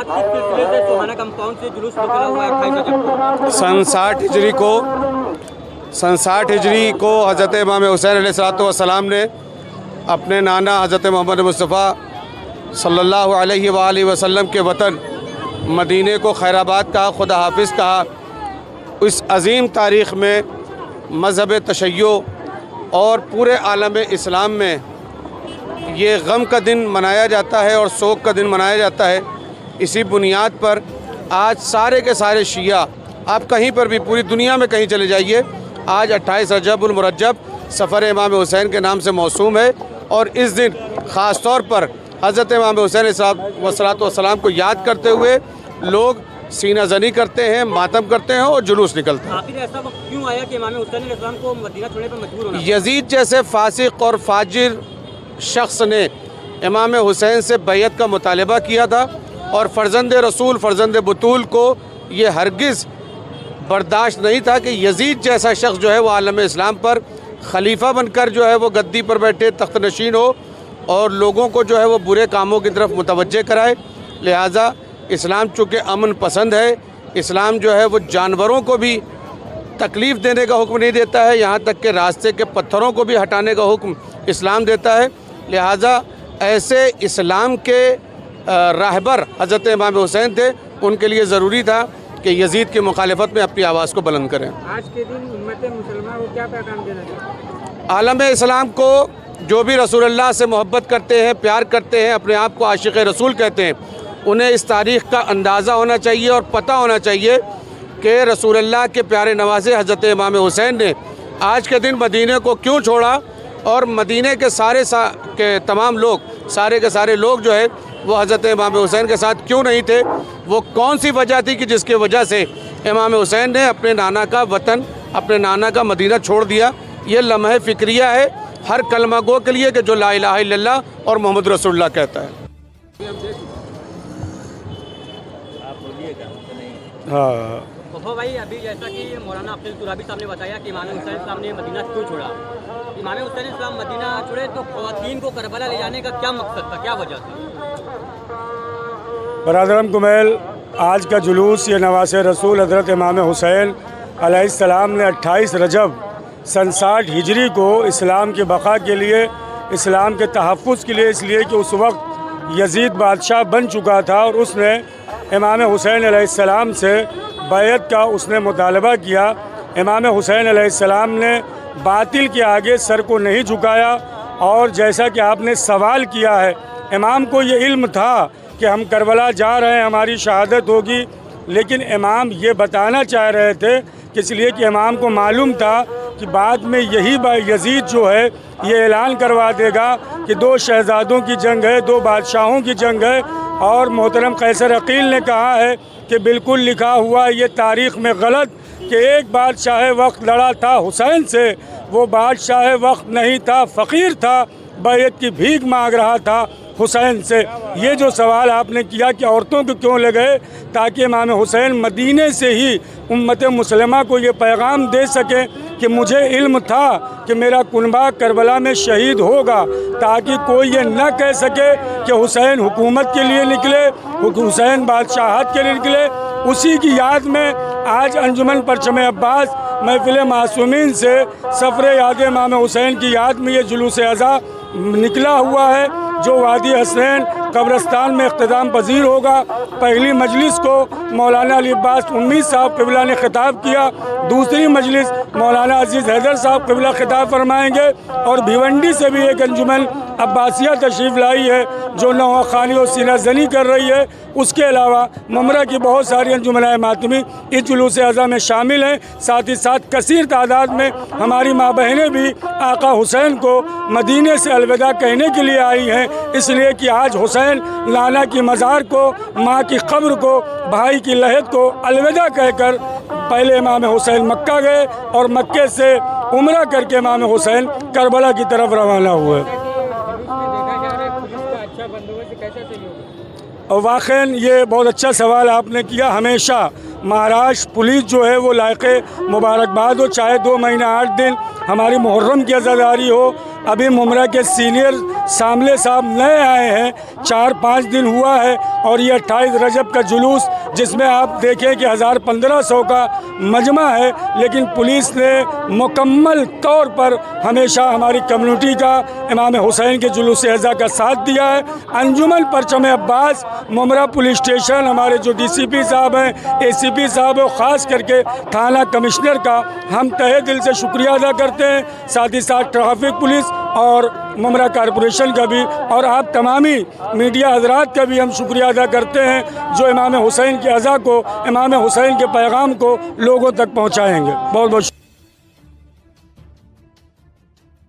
आज किस सिलसिले से सोहाना कंपाउंड से जुलूस निकला हुआ है 28 रजब को? सन 60 हिजरी को हज़रत इमाम हुसैन अलैहिस्सलाम ने अपने नाना हज़रत मोहम्मद मुस्तफ़ा सल्लल्लाहु अलैहि वसल्लम के वतन मदीने को खैराबाद कहा, खुदा हाफिज़ कहा। इस अज़ीम तारीख़ में मज़हब तशय्यो और पूरे आलम इस्लाम में ये गम का दिन मनाया जाता है और शोक का दिन मनाया जाता है। इसी बुनियाद पर आज सारे के सारे शिया, आप कहीं पर भी पूरी दुनिया में कहीं चले जाइए, आज 28 रजबुल मुरज्जब सफ़र इमाम हुसैन के नाम से मौसूम है। और इस दिन ख़ास तौर पर हज़रत इमाम हुसैन वस्सलाम को याद करते हुए लोग सीना ज़नी करते हैं, मातम करते हैं और जुलूस निकलते हैं। आखिर ऐसा वक्त क्यों आया कि इमाम हुसैन अलैहिस्सलाम को मदीना छोड़ने पर मजबूर होना? यजीद जैसे फासिक और फाजिर शख्स ने इमाम हुसैन से बैयत का मुतालबा किया था और फ़र्जंद रसूल फ़र्जंद बतूल को ये हरगिज़ बर्दाश्त नहीं था कि यजीद जैसा शख्स जो है वो आलम इस्लाम पर खलीफा बनकर जो है वो गद्दी पर बैठे तख्त नशीन हो और लोगों को जो है वो बुरे कामों की तरफ मुतवज्जे कराए। लिहाजा इस्लाम चूँकि अमन पसंद है, इस्लाम जो है वो जानवरों को भी तकलीफ़ देने का हुक्म नहीं देता है, यहाँ तक कि रास्ते के पत्थरों को भी हटाने का हुक्म इस्लाम देता है। लिहाजा ऐसे इस्लाम के राहबर हज़रत इमाम हुसैन थे, उनके लिए ज़रूरी था कि यजीद की मुखालफत में अपनी आवाज़ को बुलंद करें। आज के दिन उम्मत मुसलमान को क्या पैगाम देना चाहिए? आलम इस्लाम को जो भी रसूलुल्लाह से मोहब्बत करते हैं, प्यार करते हैं, अपने आप को आशिक़ रसूल कहते हैं, उन्हें इस तारीख़ का अंदाज़ा होना चाहिए और पता होना चाहिए कि रसूलुल्लाह के प्यारे नवाज़े हज़रत इमाम हुसैन ने आज के दिन मदीने को क्यों छोड़ा और मदीने के तमाम लोग, सारे के सारे लोग जो है वो हज़रत इमाम हुसैन के साथ क्यों नहीं थे। वो कौन सी वजह थी कि जिसके वजह से इमाम हुसैन ने अपने नाना का वतन, अपने नाना का मदीना छोड़ दिया। ये लम्हे फ़िक्रिया है हर कलमा गो के लिए कि जो ला इलाहा इल्लल्लाह और मोहम्मद रसूलुल्लाह कहता है। हाँ भाई, अभी जैसा कि मौलाना अब्दुल तुराबी साहब ने बताया कि इमाम हुसैन साहब ने मदीना क्यों छोड़ा, इमाम हुसैन साहब मदीना छोड़े तो ख़वातीन को करबला ले जाने का क्या मकसद था, क्या वजह थी? बरादरम कुमैल, आज का जुलूस ये नवासे रसूल हज़रत इमाम हुसैन अलैहिस्सलाम ने 28 रजब सन 60 हिजरी को इस्लाम के बक़ा के लिए, इस्लाम के तहफ़्फ़ुज़ के लिए, इसलिए कि उस वक्त यजीद बादशाह बन चुका था और उसने इमाम हुसैन अलैहिस्सलाम से बैयत का उसने मुतालबा किया। इमाम हुसैन अलैहिस्सलाम ने बातिल के आगे सर को नहीं झुकाया और जैसा कि आपने सवाल किया है, इमाम को ये इल्म था कि हम करबला जा रहे हैं, हमारी शहादत होगी, लेकिन इमाम ये बताना चाह रहे थे कि इसलिए कि इमाम को मालूम था कि बाद में यही यजीद जो है ये ऐलान करवा देगा कि 2 शहज़ादों की जंग है, 2 बादशाहों की जंग है। और मोहतरम कैसर अकील ने कहा है कि बिल्कुल लिखा हुआ ये तारीख़ में गलत कि एक बादशाह वक्त लड़ा था हुसैन से, वो बादशाह वक्त नहीं था, फ़कीर था, बैयत की भीख मांग रहा था हुसैन से। ये जो सवाल आपने किया कि औरतों को क्यों ले गए, ताकि इमाम हुसैन मदीने से ही उम्मत मुसलमा को ये पैगाम दे सके कि मुझे इल्म था कि मेरा कुनबा करबला में शहीद होगा, ताकि कोई ये न कह सके कि हुसैन हुकूमत के लिए निकले, हुसैन बादशाहत के लिए निकले। उसी की याद में आज अंजुमन परचम अब्बास महफिल मासूमीन से सफ़र याद इमाम हुसैन की याद में ये जुलूस अज़ा निकला हुआ है, जो वादी हसनैन कब्रस्तान में इख्तिताम पजीर होगा। पहली मजलिस को मौलाना अली अब्बास उम्मी साहब क़िबला ने ख़िताब किया, दूसरी मजलिस मौलाना अजीज़ हैदर साहब क़िबला ख़िताब फरमाएंगे और भिवंडी से भी एक अंजुमन अब्बासिया तशरीफ़ लाई है जो नौखानी और सीना ज़नी कर रही है। उसके अलावा ममरा की बहुत सारी अंजुमनाए मातमी इस जुलूस अज़ा में शामिल हैं। साथ ही साथ कसीर तादाद में हमारी माँ बहनें भी आका हुसैन को मदीने से अलविदा कहने के लिए आई हैं, इसलिए कि आज हुसैन नाना की मज़ार को, माँ की कब्र को, भाई की लहद को अलविदा कहकर पहले इमाम हुसैन मक्का गए और मक्के से उम्रा करके इमाम हुसैन करबला की तरफ रवाना हुए। और वाक़ई ये बहुत अच्छा सवाल आपने किया। हमेशा महाराष्ट्र पुलिस जो है वो लायक़ मुबारकबाद हो, चाहे 2 महीने 8 दिन हमारी मुहर्रम की अज़ादारी हो, अभी मुमरा के सीनियर शामले साहब नए आए हैं, 4-5 दिन हुआ है, और ये 28 रजब का जुलूस जिसमें आप देखें कि 1000-1500 का मजमा है, लेकिन पुलिस ने मुकम्मल तौर पर हमेशा हमारी कम्युनिटी का इमाम हुसैन के जुलूस अज़ा का साथ दिया है। अंजुमन परचम अब्बास मुमरा पुलिस स्टेशन, हमारे जो DCP साहब हैं, ACP साहब हैं, ख़ास करके थाना कमिश्नर का हम तहे दिल से शुक्रिया अदा करते हैं, साथ ही साथ ट्रैफिक पुलिस और मुमरा कॉरपोरेशन का भी, और आप तमामी मीडिया हजरात का भी हम शुक्रिया अदा करते हैं जो इमाम हुसैन के अज़ा को, इमाम हुसैन के पैगाम को लोगों तक पहुँचाएँगे। बहुत बहुत